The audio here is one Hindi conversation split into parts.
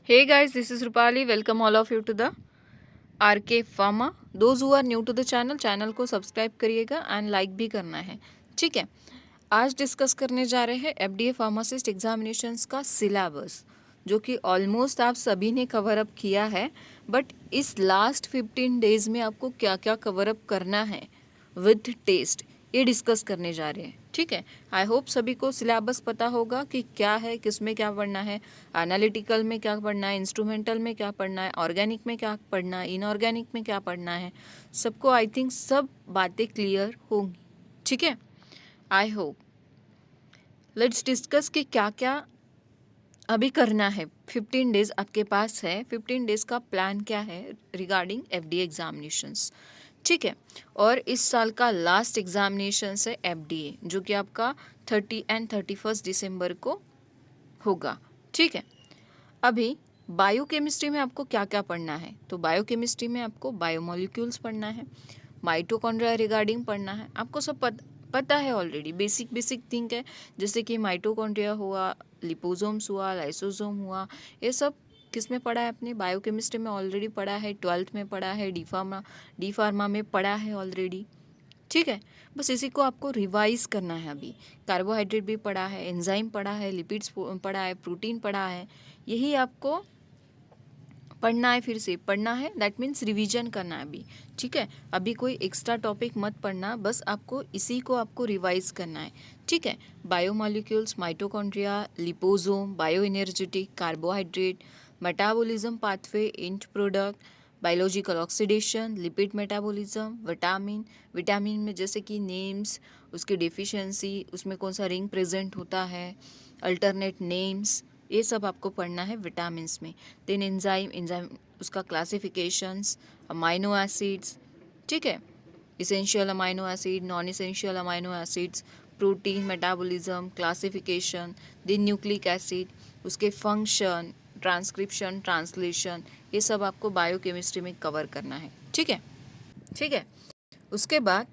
Hey guys, this is Rupali. Welcome all of you to the RK Pharma. Those who are new to the channel को सब्सक्राइब करिएगा एंड लाइक भी करना है. ठीक है. आज डिस्कस करने जा रहे हैं FDA फार्मासिस्ट एग्जामिनेशंस का सिलेबस, जो कि ऑलमोस्ट आप सभी ने कवर अप किया है. बट इस लास्ट 15 डेज में आपको क्या क्या कवर अप करना है विथ टेस्ट, ये डिस्कस करने जा रहे हैं. ठीक है. आई होप सभी को सिलेबस पता होगा कि क्या है, किस में क्या पढ़ना है, एनालिटिकल में क्या पढ़ना है, इंस्ट्रूमेंटल में क्या पढ़ना है, ऑर्गेनिक में क्या पढ़ना है, इनऑर्गेनिक में क्या पढ़ना है. सबको आई थिंक सब बातें क्लियर होंगी. ठीक है. आई होप लेट्स डिस्कस कि क्या क्या अभी करना है. 15 डेज आपके पास है. 15 डेज का प्लान क्या है रिगार्डिंग FDA एग्जामिनेशंस. ठीक है. और इस साल का लास्ट एग्जामिनेशन है FDA, जो कि आपका 30 एंड 31 दिसंबर को होगा. ठीक है. अभी बायोकेमिस्ट्री में आपको क्या क्या पढ़ना है, तो बायोकेमिस्ट्री में आपको बायोमोलिक्यूल्स पढ़ना है, माइटोकॉन्ड्रिया रिगार्डिंग पढ़ना है. आपको सब पता है ऑलरेडी. बेसिक बेसिक थिंग है, जैसे कि माइटोकॉन्ड्रिया हुआ, लिपोसोम्स हुआ, लाइसोसोम हुआ. ये सब किस में पढ़ा है आपने? बायोकेमिस्ट्री में ऑलरेडी पढ़ा है, 12th में पढ़ा है, डी फार्मा में पढ़ा है ऑलरेडी. ठीक है. बस इसी को आपको रिवाइज करना है. अभी कार्बोहाइड्रेट भी पढ़ा है, एंजाइम पढ़ा है, लिपिड्स पढ़ा है, प्रोटीन पढ़ा है. यही आपको पढ़ना है, फिर से पढ़ना है. दैट मीन्स रिवीजन करना है अभी. ठीक है. अभी कोई एक्स्ट्रा टॉपिक मत पढ़ना, बस आपको इसी को आपको रिवाइज करना है. ठीक है. Biomolecules, mitochondria, liposome, bio energetic, carbohydrate, metabolism pathway, int product, biological oxidation, lipid metabolism, vitamin में जैसे कि नेम्स, उसकी डिफिशियंसी, उसमें कौन सा रिंग प्रेजेंट होता है, अल्टरनेट नेम्स, ये सब आपको पढ़ना है विटामिन्स में. देन एंजाइम उसका क्लासिफिकेशंस, अमाइनो एसिड्स. ठीक है. Essential amino acid, non essential amino acids, protein metabolism, classification, then nucleic acid, उसके फंक्शन, ट्रांसक्रिप्शन, ट्रांसलेशन, ये सब आपको बायोकेमिस्ट्री में कवर करना है. ठीक है. ठीक है. उसके बाद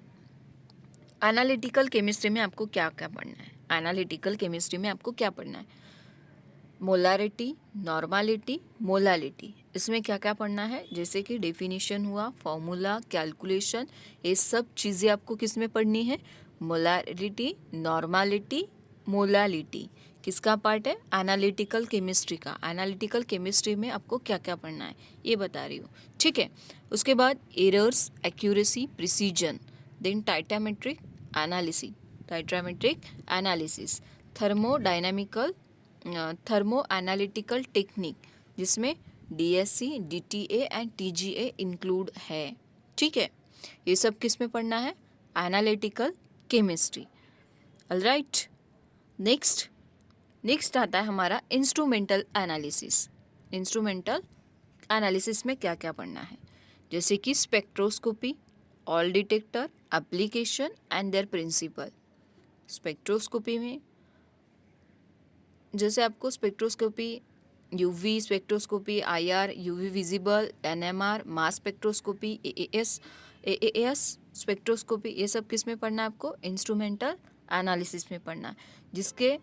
एनालिटिकल केमिस्ट्री में आपको क्या क्या पढ़ना है? एनालिटिकल केमिस्ट्री में आपको क्या पढ़ना है? मोलारिटी, नॉर्मालिटी, मोलालिटी, इसमें क्या क्या पढ़ना है? जैसे कि डेफिनेशन हुआ, फॉर्मूला, कैलकुलेशन, ये सब चीज़ें आपको किस में पढ़नी है? Molarity, normality, molality. किसका पार्ट है? एनालिटिकल केमिस्ट्री का. एनालिटिकल केमिस्ट्री में आपको क्या क्या पढ़ना है ये बता रही हूँ. ठीक है. उसके बाद errors, accuracy, precision, then titrimetric analysis, thermodynamical thermo analytical technique, जिसमें DSC, DTA and TGA include है. ठीक है. ये सब किस में पढ़ना है? Analytical chemistry. ऑलराइट. नेक्स्ट आता है हमारा इंस्ट्रूमेंटल एनालिसिस. इंस्ट्रूमेंटल एनालिसिस में क्या क्या पढ़ना है? जैसे कि spectroscopy, all detector, application and their principle. Spectroscopy में जैसे आपको spectroscopy, UV spectroscopy, IR, UV visible, NMR, mass spectroscopy, AAS spectroscopy, ये सब किस में पढ़ना है आपको? इंस्ट्रूमेंटल एनालिसिस में पढ़ना है,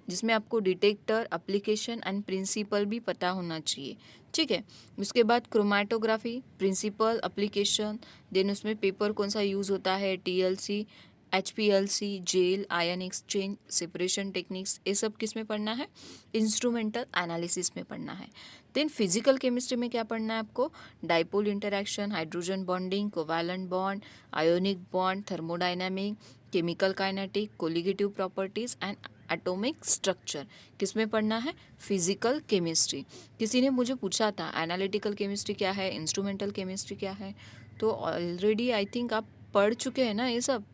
जिसमें आपको डिटेक्टर, एप्लीकेशन एंड प्रिंसिपल भी पता होना चाहिए. ठीक है. उसके बाद क्रोमेटोग्राफी, प्रिंसिपल, एप्लीकेशन, देन उसमें पेपर कौन सा यूज़ होता है, TLC, HPLC, gel, ion exchange, separation techniques, ये सब किस में पढ़ना है? इंस्ट्रूमेंटल एनालिसिस में पढ़ना है. देन फिजिकल केमिस्ट्री में क्या पढ़ना है आपको? Dipole interaction, hydrogen bonding, covalent bond, ionic bond, thermodynamic, chemical kinetic, colligative properties and atomic structure, किस में पढ़ना है? Physical chemistry. किसी ने मुझे पूछा था एनालिटिकल केमिस्ट्री क्या है, इंस्ट्रूमेंटल केमिस्ट्री क्या है, तो ऑलरेडी आई थिंक आप पढ़ चुके हैं ना ये सब.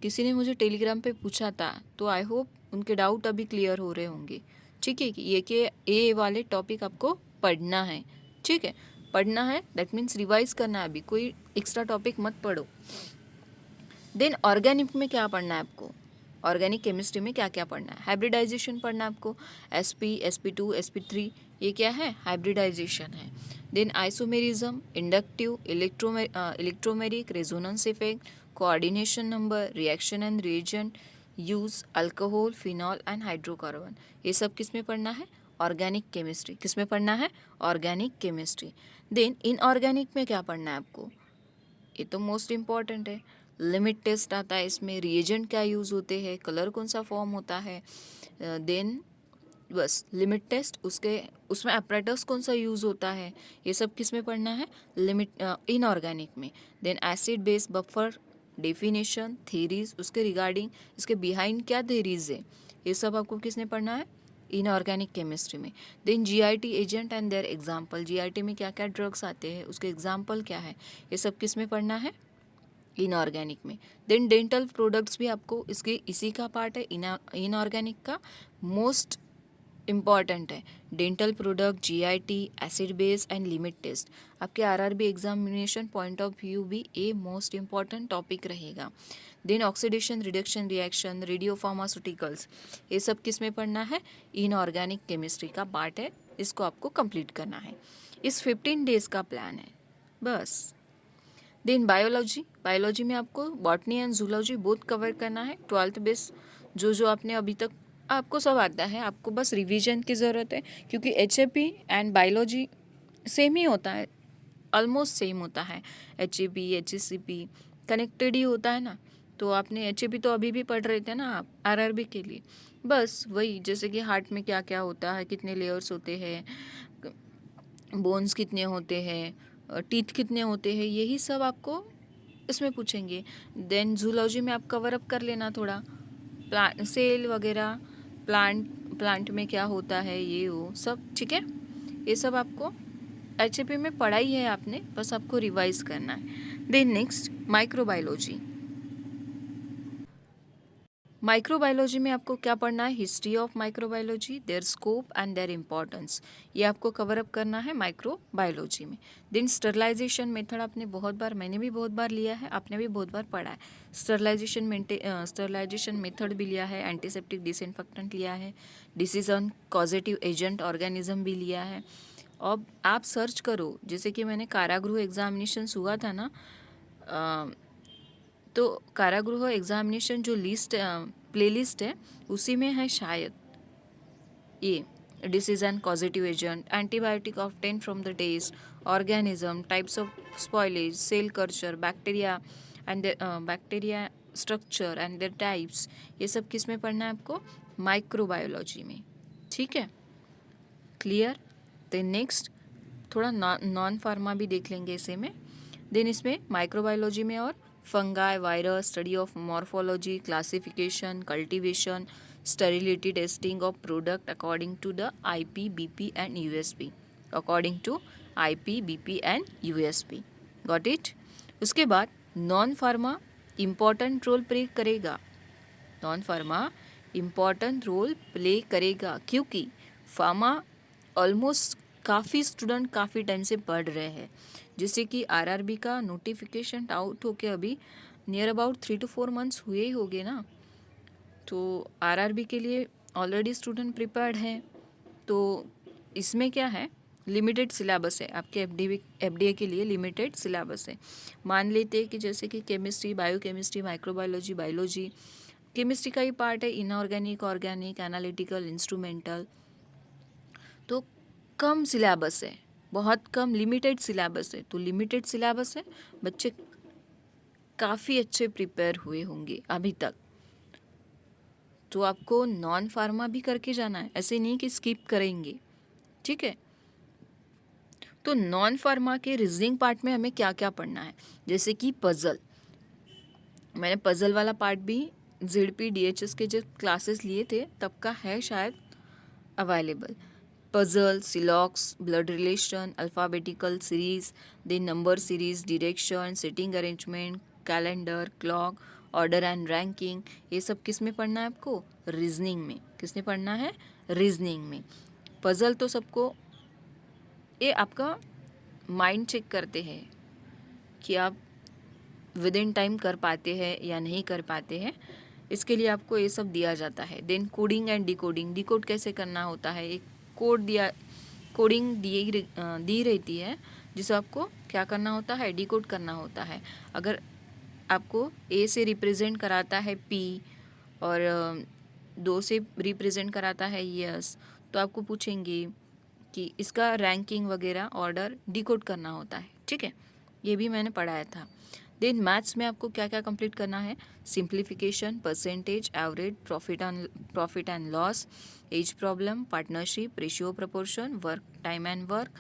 किसी ने मुझे टेलीग्राम पे पूछा था, तो आई होप उनके डाउट अभी क्लियर हो रहे होंगे. ठीक है. कि ये वाले टॉपिक आपको पढ़ना है. ठीक है. पढ़ना है, दैट मीन्स रिवाइज करना है. अभी कोई एक्स्ट्रा टॉपिक मत पढ़ो. देन ऑर्गेनिक में क्या पढ़ना है आपको? ऑर्गेनिक केमिस्ट्री में क्या क्या पढ़ना है? हाइब्रिडाइजेशन पढ़ना है आपको. sp2, sp3, ये क्या है? हाइब्रिडाइजेशन है. Then isomerism, inductive, electromeric, resonance effect, coordination number, reaction and reagent use, alcohol, phenol and hydrocarbon, ये सब किस में पढ़ना है? Organic chemistry. किस में पढ़ना है? Organic chemistry. देन इनऑर्गेनिक में क्या पढ़ना है आपको? ये तो मोस्ट इम्पॉर्टेंट है। लिमिट टेस्ट आता है इसमें, रिएजेंट क्या यूज़ होते हैं, कलर कौन सा फॉर्म होता है, देन बस लिमिट टेस्ट, उसके उसमें अपरेटस कौन सा यूज़ होता है, ये सब किस में पढ़ना है? लिमिट इनऑर्गेनिक में। Then acid base buffer definition, theories, उसके रिगार्डिंग, इसके बिहाइंड क्या थेरीज है, ये सब आपको किसने पढ़ना है? इनऑर्गेनिक केमिस्ट्री में। Then GIT agent and their example, GIT में क्या क्या ड्रग्स आते हैं, उसके एग्जाम्पल क्या है, ये सब किस में पढ़ना है? इनऑर्गेनिक में। देन डेंटल प्रोडक्ट्स भी आपको इसके इसी का पार्ट है, इनऑर्गेनिक का मोस्ट इम्पॉर्टेंट है। Dental product, GIT, acid base and limit test, आपके RRB examination point of view भी ये मोस्ट इम्पॉर्टेंट टॉपिक रहेगा। Then oxidation reduction reaction, radio pharmaceuticals, ये सब किस में पढ़ना है? इनऑर्गेनिक केमिस्ट्री का पार्ट है, इसको आपको कंप्लीट करना है। इस 15 डेज का प्लान है बस। देन बायोलॉजी, बायोलॉजी में आपको botany and zoology both cover करना है। 12th बेस जो जो आपने अभी तक आपको सब आता है, आपको बस रिवीजन की ज़रूरत है, क्योंकि एचएपी एंड बायोलॉजी सेम ही होता है, ऑलमोस्ट सेम होता है। एचएपी एचएससीपी कनेक्टेड ही होता है ना। तो आपने एचएपी तो अभी भी पढ़ रहे थे ना आप आरआरबी के लिए, बस वही, जैसे कि हार्ट में क्या क्या होता है, कितने लेयर्स होते हैं, बोन्स कितने होते हैं, टीथ कितने होते हैं, यही सब आपको इसमें पूछेंगे। देन जूलॉजी में आप कवर अप कर लेना थोड़ा, प्लांट सेल वगैरह, प्लांट में क्या होता है, ये वो सब, ठीक है। ये सब आपको एचएपी में पढ़ा ही है आपने, बस आपको रिवाइज करना है। देन नेक्स्ट माइक्रोबायोलॉजी, माइक्रोबायोलॉजी में आपको क्या पढ़ना है? History of microbiology, their scope and their importance, ये आपको कवर अप करना है माइक्रोबायोलॉजी में। देन स्टरलाइजेशन मेथड आपने बहुत बार, मैंने भी बहुत बार लिया है, आपने भी बहुत बार पढ़ा है। स्टरलाइजेशन मेथड भी लिया है, एंटीसेप्टिक डिसइंफेक्टेंट लिया है, disease on causative agent organism भी लिया है। अब आप सर्च करो, जैसे कि मैंने कारागृह एग्जामिनेशन हुआ था ना, तो कारागृह एग्जामिनेशन जो लिस्ट प्लेलिस्ट है उसी में है शायद ये disease and causative agent, antibiotic obtain from the test, organism, types of spoilage, cell culture, bacteria structure and their types, ये सब किस में पढ़ना है आपको? माइक्रोबायोलॉजी में, ठीक है, क्लियर। देन नेक्स्ट थोड़ा नॉन फार्मा भी देख लेंगे इसे में। देन इसमें माइक्रोबायोलॉजी में और fungi, virus, study of morphology, classification, cultivation, sterility, testing of product according to the IPBP and USP, according to IPBP and USP, got it. उसके बाद non pharma important role play करेगा, non pharma important role play करेगा, क्योंकि फार्मा ऑलमोस्ट काफ़ी स्टूडेंट काफ़ी टाइम से पढ़ रहे हैं। जैसे कि आरआरबी का नोटिफिकेशन आउट होके अभी नियर अबाउट 3 to 4 मंथ्स हुए ही होंगे ना, तो आरआरबी के लिए ऑलरेडी स्टूडेंट प्रिपेयर्ड हैं। तो इसमें क्या है, लिमिटेड सिलेबस है आपके एफडीए के लिए, लिमिटेड सिलेबस है। मान लेते हैं कि जैसे कि chemistry, biochemistry, microbiology, biology, chemistry का ही पार्ट है, इनऑर्गेनिक, ऑर्गेनिक, एनालिटिकल, इंस्ट्रूमेंटल, तो कम सिलेबस है, बहुत कम, लिमिटेड सिलेबस है। तो लिमिटेड सिलेबस है, बच्चे काफ़ी अच्छे प्रिपेयर हुए होंगे अभी तक। तो आपको नॉन फार्मा भी करके जाना है, ऐसे नहीं कि स्किप करेंगे, ठीक है। तो नॉन फार्मा के रीजनिंग पार्ट में हमें क्या क्या पढ़ना है, जैसे कि पजल, मैंने पजल वाला पार्ट भी ZP DHS के जब क्लासेस लिए थे तब का है शायद अवेलेबल। पजल, सिलॉक्स, blood relation, alphabetical series, then number series, direction, sitting arrangement, calendar, clock, order and ranking, ये सब किस में पढ़ना है आपको? रीजनिंग में। किस में पढ़ना है? रीजनिंग में। पजल तो सबको, ये आपका माइंड चेक करते हैं कि आप विद इन टाइम कर पाते हैं या नहीं कर पाते हैं, इसके लिए आपको ये सब दिया जाता है। Then coding and decoding, decode कैसे करना होता है, एक कोड दिया, कोडिंग दी रहती है जिसे आपको क्या करना होता है? डिकोड करना होता है। अगर आपको A से रिप्रेजेंट कराता है P और 2 से रिप्रेजेंट कराता है यस, तो आपको पूछेंगे कि इसका रैंकिंग वगैरह ऑर्डर डिकोड करना होता है, ठीक है, ये भी मैंने पढ़ाया था। देन मैथ्स में आपको क्या क्या कंप्लीट करना है, simplification, percentage, average, profit and loss, age problem, partnership, ratio proportion, work time and work,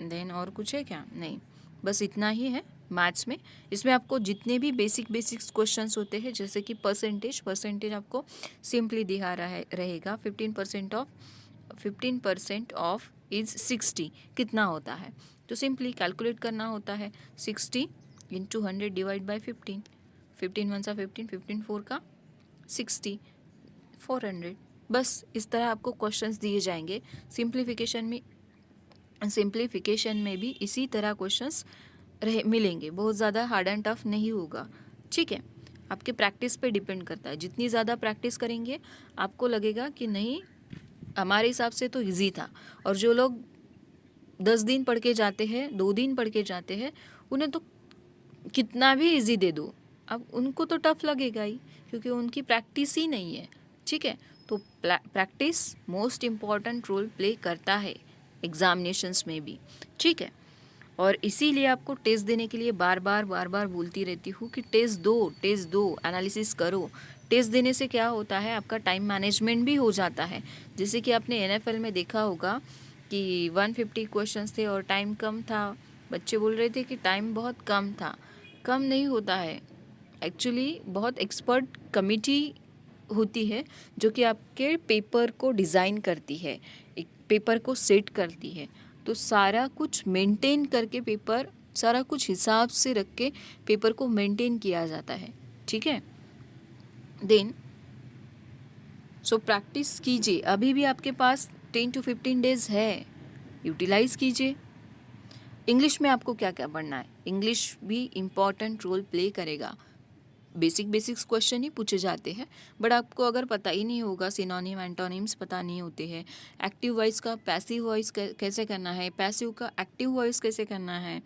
then और कुछ है क्या, नहीं, बस इतना ही है मैथ्स में। इसमें आपको जितने भी बेसिक्स क्वेश्चंस होते हैं, जैसे कि परसेंटेज आपको सिंपली दिखा रहेगा 15% ऑफ इज 60 कितना होता है, तो सिंपली कैलकुलेट करना होता है 60 इंटू 100 डिवाइड बाई 15, 15 वन सा 15, 15 फोर का 60, 400। बस इस तरह आपको क्वेश्चंस दिए जाएंगे। सिंप्लीफिकेशन में भी इसी तरह क्वेश्चंस मिलेंगे, बहुत ज़्यादा हार्ड एंड टफ नहीं होगा, ठीक है। आपके प्रैक्टिस पे डिपेंड करता है, जितनी ज़्यादा प्रैक्टिस करेंगे आपको लगेगा कि नहीं हमारे हिसाब से तो इजी था, और जो लोग 10 दिन पढ़ के जाते हैं, 2 दिन पढ़ के जाते हैं, उन्हें तो कितना भी इजी दे दो, अब उनको तो टफ लगेगा ही, क्योंकि उनकी प्रैक्टिस ही नहीं है, ठीक है। तो practice most important role play करता है एग्जामिनेशंस में भी, ठीक है। और इसीलिए आपको टेस्ट देने के लिए बार बार बोलती रहती हूँ कि टेस्ट दो, एनालिसिस करो। टेस्ट देने से क्या होता है, आपका टाइम मैनेजमेंट भी हो जाता है। जैसे कि आपने NFL में देखा होगा कि 150 क्वेश्चंस थे और टाइम कम था, बच्चे बोल रहे थे कि टाइम बहुत कम था। कम नहीं होता है, एक्चुअली बहुत एक्सपर्ट कमिटी होती है जो कि आपके पेपर को डिज़ाइन करती है, एक पेपर को सेट करती है। तो सारा कुछ मेंटेन करके पेपर, सारा कुछ हिसाब से रख के पेपर को मेंटेन किया जाता है, ठीक है। देन सो प्रैक्टिस कीजिए, अभी भी आपके पास 10 to 15 डेज है, यूटिलाइज कीजिए। इंग्लिश में आपको क्या क्या पढ़ना है, इंग्लिश भी इम्पॉर्टेंट रोल प्ले करेगा। बेसिक्स क्वेश्चन ही पूछे जाते हैं, बट आपको अगर पता ही नहीं होगा, सिनोनिम एंटोनिम्स पता नहीं होते हैं, एक्टिव वॉइस का पैसिव वॉइस कैसे करना है, पैसिव का एक्टिव वॉइस कैसे करना है,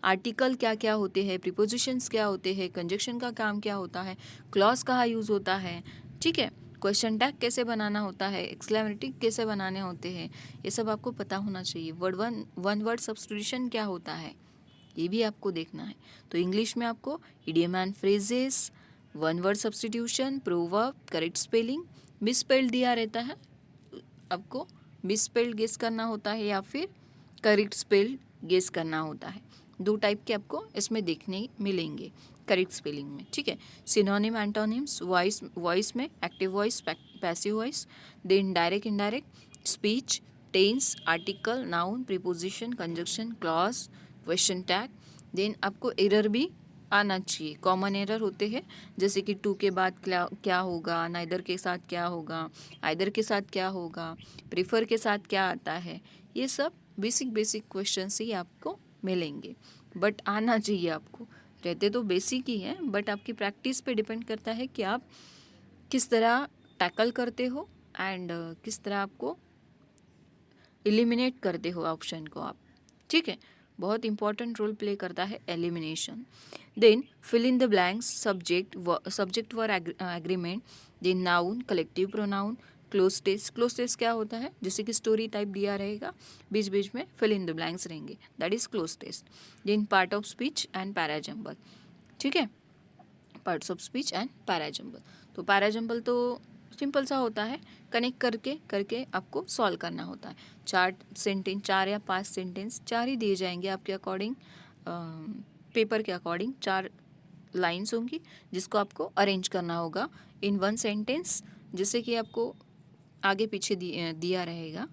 आर्टिकल क्या क्या होते हैं, प्रीपोजिशंस क्या होते हैं, कंजक्शन का काम क्या होता है, क्लॉज कहाँ यूज़ होता है, ठीक है, क्वेश्चन टैग कैसे बनाना होता है, एक्सक्लेमेटिव कैसे बनाने होते हैं, ये सब आपको पता होना चाहिए। वन वर्ड सब्स्टिट्यूशन क्या होता है, ये भी आपको देखना है। तो इंग्लिश में आपको idiom and phrases, one word substitution, proverb, correct spelling, misspelled दिया रहता है, आपको मिसस्पेल्ड गेस करना होता है या फिर करेक्ट स्पेल्ड गेस करना होता है। 2 टाइप के आपको इसमें देखने मिलेंगे करेक्ट स्पेलिंग में, ठीक है। सिनोनिम एंटोनिम्स, वॉइस में active voice, passive voice, then direct indirect speech, tense, article, noun, preposition, conjunction, clause, question tag. Then आपको एरर भी आना चाहिए, कॉमन एरर होते हैं, जैसे कि टू के बाद क्या होगा, नाइदर के साथ क्या होगा, आइदर के साथ क्या होगा, प्रीफर के साथ क्या आता है, ये सब बेसिक क्वेश्चन ही आपको मिलेंगे, बट आना चाहिए आपको। रहते तो बेसिक ही हैं, बट आपकी प्रैक्टिस पे डिपेंड करता है कि आप किस तरह टैकल करते हो एंड किस तरह आपको एलिमिनेट करते हो ऑप्शन को आप, ठीक है। बहुत इंपॉर्टेंट रोल प्ले करता है elimination. Then fill in the blanks, subject verb agreement, then noun, collective pronoun, cloze test क्या होता है, जैसे कि स्टोरी टाइप दिया रहेगा, बीच बीच में फिल इन द ब्लैंक्स रहेंगे, that is cloze test. Then part of speech and parajumble, ठीक है, parts of speech and parajumble. तो पैराजम्बल तो सिंपल सा होता है, कनेक्ट करके आपको सॉल्व करना होता है। 4 या 5 सेंटेंस, 4 ही दिए जाएंगे आपके अकॉर्डिंग, पेपर के अकॉर्डिंग 4 लाइन्स होंगी जिसको आपको अरेंज करना होगा इन 1 सेंटेंस, जैसे कि आपको आगे पीछे दिया रहेगा,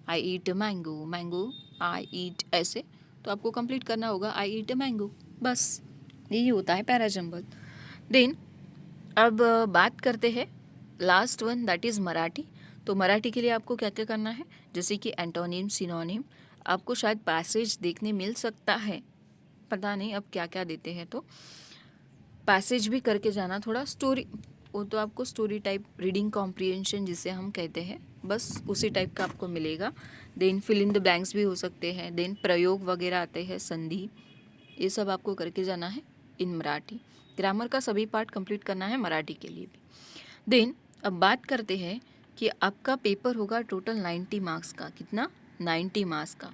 आई ईट मैंगो, आई ईट, ऐसे तो आपको कंप्लीट करना होगा आई ईट मैंगो, बस यही होता है पैराजम्बल। देन अब बात करते हैं last one, that is Marathi. तो मराठी के लिए आपको क्या क्या करना है, जैसे कि एंटोनिम, सिनोनिम, आपको शायद पैसेज देखने मिल सकता है, पता नहीं अब क्या क्या देते हैं, तो पैसेज भी करके जाना, थोड़ा स्टोरी, वो तो आपको स्टोरी टाइप रीडिंग कॉम्प्रिहेंशन जिसे हम कहते हैं, बस उसी टाइप का आपको मिलेगा। Then fill in the blanks भी हो सकते हैं, देन प्रयोग वगैरह आते हैं, संधि, ये सब आपको करके जाना है इन मराठी। ग्रामर का सभी पार्ट कंप्लीट करना है मराठी के लिए भी। देन अब बात करते हैं कि आपका पेपर होगा टोटल 90 मार्क्स का। कितना? 90 मार्क्स का।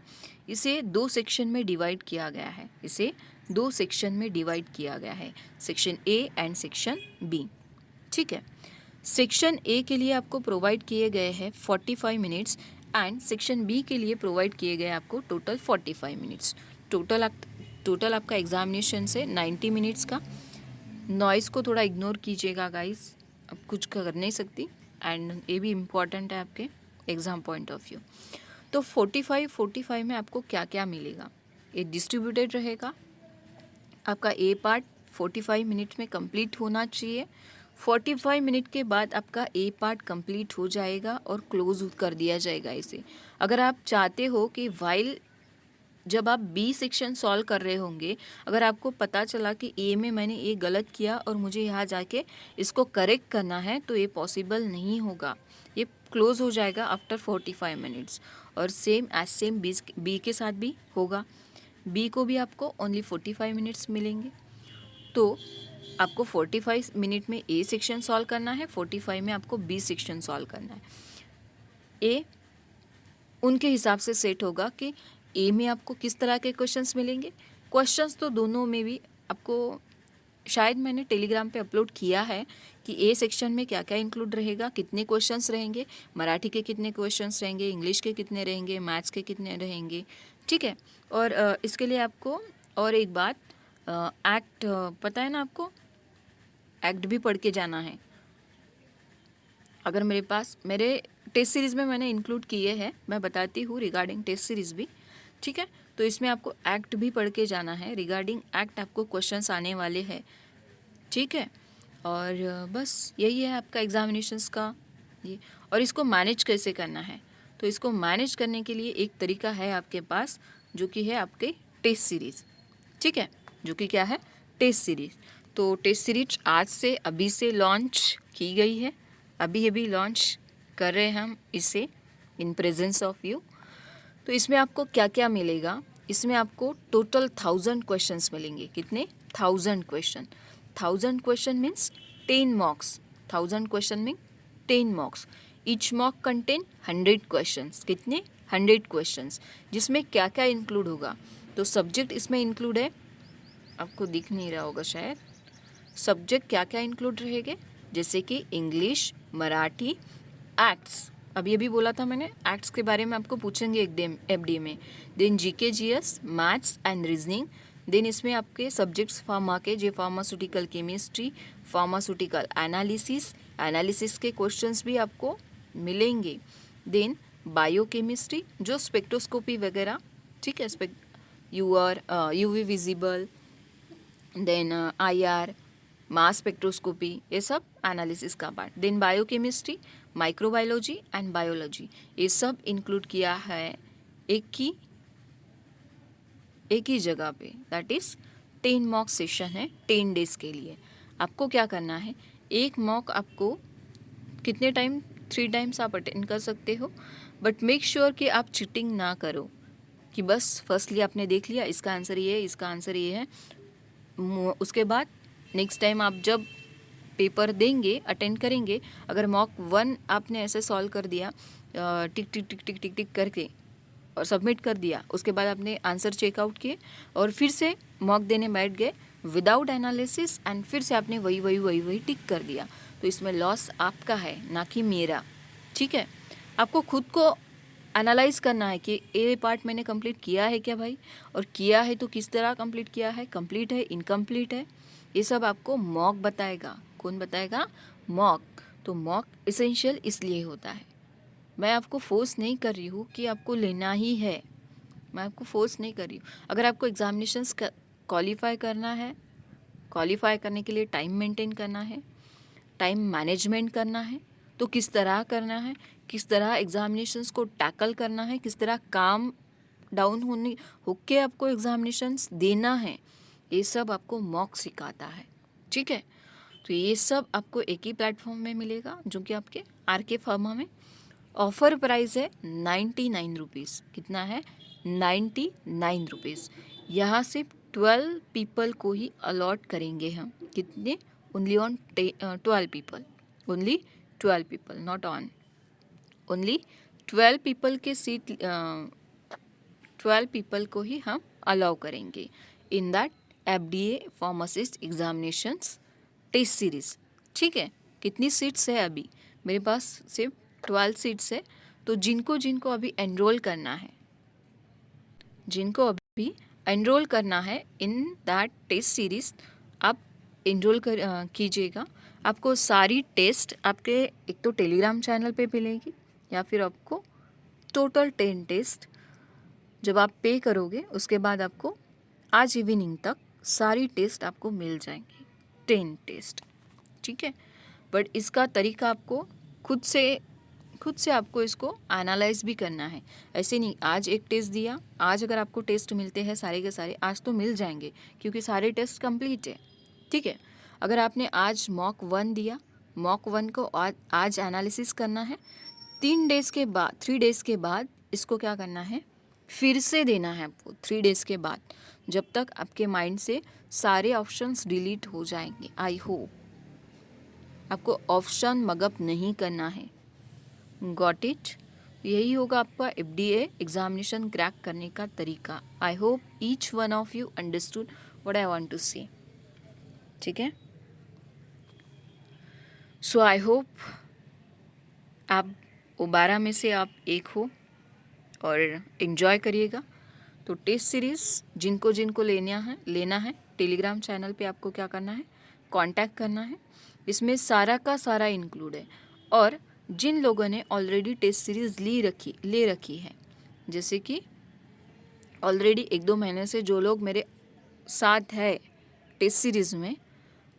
इसे 2 सेक्शन में डिवाइड किया गया है। इसे 2 सेक्शन में डिवाइड किया गया है, section A and section B. ठीक है। सेक्शन ए के लिए आपको प्रोवाइड किए गए हैं 45 मिनट्स एंड सेक्शन बी के लिए प्रोवाइड किए गए आपको टोटल 45 मिनट्स। टोटल आपका एग्जामिनेशन से 90 मिनट्स का। नॉइज़ को थोड़ा इग्नोर कीजिएगा गाइस, अब कुछ कर नहीं सकती एंड ये भी इम्पॉर्टेंट है आपके एग्ज़ाम पॉइंट ऑफ व्यू। तो 45 में आपको क्या क्या मिलेगा? ये डिस्ट्रीब्यूटेड रहेगा। आपका ए पार्ट 45 मिनट में कंप्लीट होना चाहिए। 45 मिनट के बाद आपका ए पार्ट कंप्लीट हो जाएगा और क्लोज कर दिया जाएगा इसे। अगर आप चाहते हो कि वाइल जब आप बी सेक्शन सॉल्व कर रहे होंगे, अगर आपको पता चला कि ए में मैंने ये गलत किया और मुझे यहाँ जाके इसको करेक्ट करना है, तो ये पॉसिबल नहीं होगा। ये क्लोज हो जाएगा आफ्टर 45 मिनट्स। और सेम बी के साथ भी होगा। बी को भी आपको ओनली 45 मिनट्स मिलेंगे। तो आपको 45 मिनट में ए सेक्शन सॉल्व करना है, 45 में आपको बी सेक्शन सॉल्व करना है। ए उनके हिसाब से सेट होगा कि ए में आपको किस तरह के क्वेश्चंस मिलेंगे। क्वेश्चंस तो दोनों में भी आपको शायद मैंने टेलीग्राम पे अपलोड किया है कि ए सेक्शन में क्या क्या इंक्लूड रहेगा, कितने क्वेश्चंस रहेंगे, मराठी के कितने क्वेश्चंस रहेंगे, इंग्लिश के कितने रहेंगे, मैथ्स के कितने रहेंगे। ठीक है। और इसके लिए आपको और एक बात, एक्ट पता है ना आपको, एक्ट भी पढ़ के जाना है। अगर मेरे टेस्ट सीरीज़ में मैंने इंक्लूड किए हैं, मैं बताती हूँ रिगार्डिंग टेस्ट सीरीज़ भी। ठीक है। तो इसमें आपको एक्ट भी पढ़ के जाना है। रिगार्डिंग एक्ट आपको क्वेश्चंस आने वाले हैं। ठीक है। और बस यही है आपका एग्जामिनेशंस का ये। और इसको मैनेज कैसे करना है, तो इसको मैनेज करने के लिए एक तरीका है आपके पास, जो कि है आपके टेस्ट सीरीज़। ठीक है। जो कि क्या है? Test series. तो टेस्ट सीरीज आज से अभी से लॉन्च की गई है। अभी लॉन्च कर रहे हैं हम इसे इन प्रेजेंस ऑफ यू। तो इसमें आपको क्या क्या मिलेगा? इसमें आपको टोटल 1000 क्वेश्चंस मिलेंगे। कितने? 1000 question. 1000 question means 10 marks. 1000 question mean 10 marks. Each mark contain 100 questions. कितने? 100 क्वेश्चंस। जिसमें क्या क्या इंक्लूड होगा? तो सब्जेक्ट इसमें इंक्लूड है, आपको दिख नहीं रहा होगा शायद। सब्जेक्ट क्या क्या इंक्लूड रहेंगे? जैसे कि इंग्लिश, मराठी, एक्ट्स, अभी बोला था मैंने, एक्ट्स के बारे में आपको पूछेंगे एफडी में। Then GK GS, maths and reasoning. Then इसमें आपके सब्जेक्ट्स फार्मा के, जो फार्मास्यूटिकल केमिस्ट्री, फार्मास्यूटिकल एनालिसिस के क्वेश्चंस भी आपको मिलेंगे। देन बायोकेमिस्ट्री, जो स्पेक्ट्रोस्कोपी वगैरह, ठीक है, UV visible, then IR, mass spectroscopy, ये सब एनालिसिस का part. Then biochemistry, microbiology and biology, ये सब इंक्लूड किया है एक ही जगह पे। दैट इज़ 10 मॉक सेशन है 10 डेज के लिए। आपको क्या करना है? एक मॉक आपको कितने टाइम? 3 टाइम्स आप अटेंड कर सकते हो, बट मेक श्योर कि आप चीटिंग ना करो कि बस फर्स्टली आपने देख लिया इसका आंसर ये है, इसका आंसर ये है, उसके बाद नेक्स्ट टाइम आप जब पेपर देंगे, अटेंड करेंगे, अगर मॉक 1 आपने ऐसे सॉल्व कर दिया टिक टिक टिक टिक टिक टिक करके और सबमिट कर दिया, उसके बाद आपने आंसर चेकआउट किए और फिर से मॉक देने बैठ गए विदाउट एनालिसिस एंड फिर से आपने वही टिक कर दिया, तो इसमें लॉस आपका है, ना कि मेरा। ठीक है। आपको खुद को एनालाइज करना है कि ए पार्ट मैंने कंप्लीट किया है क्या भाई, और किया है तो किस तरह कंप्लीट किया है, कंप्लीट है, इनकम्प्लीट है, ये सब आपको मॉक बताएगा। कौन बताएगा? मॉक। तो मॉक इसेंशियल इसलिए होता है। मैं आपको फोर्स नहीं कर रही हूँ कि आपको लेना ही है, मैं आपको फोर्स नहीं कर रही हूँ। अगर आपको एग्जामिनेशंस क्वालिफाई करना है, क्वालिफाई करने के लिए टाइम मेंटेन करना है, टाइम मैनेजमेंट करना है, तो किस तरह करना है, किस तरह एग्जामिनेशंस को टैकल करना है, किस तरह काम डाउन होके आपको एग्जामिनेशंस देना है, ये सब आपको मॉक सिखाता है। ठीक है। तो ये सब आपको एक ही प्लेटफॉर्म में मिलेगा, जो कि आपके RK फार्मा में। ऑफर प्राइस है 99 रुपीज़। कितना है? 99 रुपीज़। यहाँ सिर्फ 12 पीपल को ही अलॉट करेंगे हम। कितने? Only on 12 people, only 12 people, not on only 12 people के सीट 12 पीपल को ही हम अलाउ करेंगे in that FDA pharmacist examinations test series. ठीक है, कितनी सीट्स है अभी मेरे पास? सिर्फ 12 सीट्स है। तो जिनको जिनको अभी एनरोल करना है, जिनको अभी एनरोल करना है इन दैट टेस्ट सीरीज, आप एनरोल कीजिएगा। आपको सारी टेस्ट आपके एक तो टेलीग्राम चैनल पे मिलेगी, या फिर आपको टोटल 10 टेस्ट जब आप पे करोगे उसके बाद आपको आज इवनिंग तक सारी टेस्ट आपको मिल जाएंगी, 10 टेस्ट। ठीक है, बट इसका तरीका आपको खुद से आपको इसको एनालाइज भी करना है। ऐसे नहीं आज एक टेस्ट दिया, आज अगर आपको टेस्ट मिलते हैं सारे के सारे, आज तो मिल जाएंगे क्योंकि सारे टेस्ट कंप्लीट है। ठीक है, अगर आपने आज मॉक 1 दिया, मॉक 1 को आज एनालिसिस करना है, 3 डेज़ के बाद इसको क्या करना है, फिर से देना है आपको 3 डेज़ के बाद, जब तक आपके माइंड से सारे ऑप्शंस डिलीट हो जाएंगे। आई होप आपको ऑप्शन मगअप नहीं करना है। Got it? यही होगा आपका FDA एग्जामिनेशन क्रैक करने का तरीका। I hope each one of you understood what I want to say. ठीक है, सो आई होप आप 12 में से आप एक हो और एंजॉय करिएगा। तो टेस्ट सीरीज़ जिनको जिनको लेना है टेलीग्राम चैनल पे आपको क्या करना है, कांटेक्ट करना है। इसमें सारा का सारा इंक्लूड है। और जिन लोगों ने ऑलरेडी टेस्ट सीरीज़ ले रखी है, जैसे कि ऑलरेडी 1-2 महीने से जो लोग मेरे साथ है टेस्ट सीरीज़ में,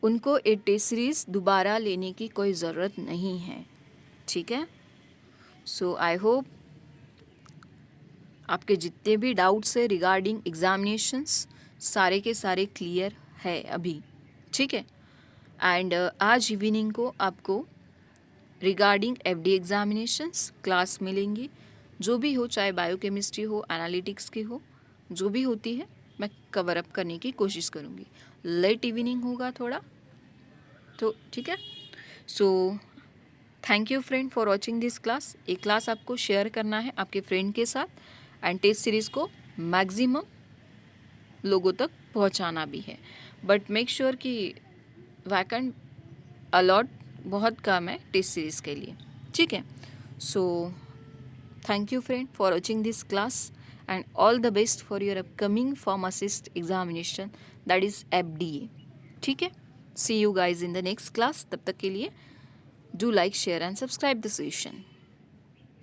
उनको ये टेस्ट सीरीज़ दोबारा लेने की कोई ज़रूरत नहीं है। ठीक है, सो आई होप आपके जितने भी डाउट्स है रिगार्डिंग एग्जामिनेशंस सारे के सारे क्लियर है अभी। ठीक है, एंड आज इवनिंग को आपको रिगार्डिंग FDA एग्जामिनेशंस क्लास मिलेंगी, जो भी हो, चाहे बायोकेमिस्ट्री हो, एनालिटिक्स की हो, जो भी होती है मैं कवर अप करने की कोशिश करूँगी। लेट इवनिंग होगा थोड़ा तो। ठीक है, so thank you friend for watching this class. ये क्लास आपको शेयर करना है आपके फ्रेंड के साथ एंड टेस्ट सीरीज़ को मैक्सिमम लोगों तक पहुंचाना भी है। बट मेक श्योर कि वैकेंट अलॉट बहुत कम है टेस्ट सीरीज़ के लिए। ठीक है, so thank you friend for watching this class and all the best for your upcoming pharmacist examination that is FDA। ठीक है, सी you guys in the next class. तब तक के लिए do like, share and subscribe the session.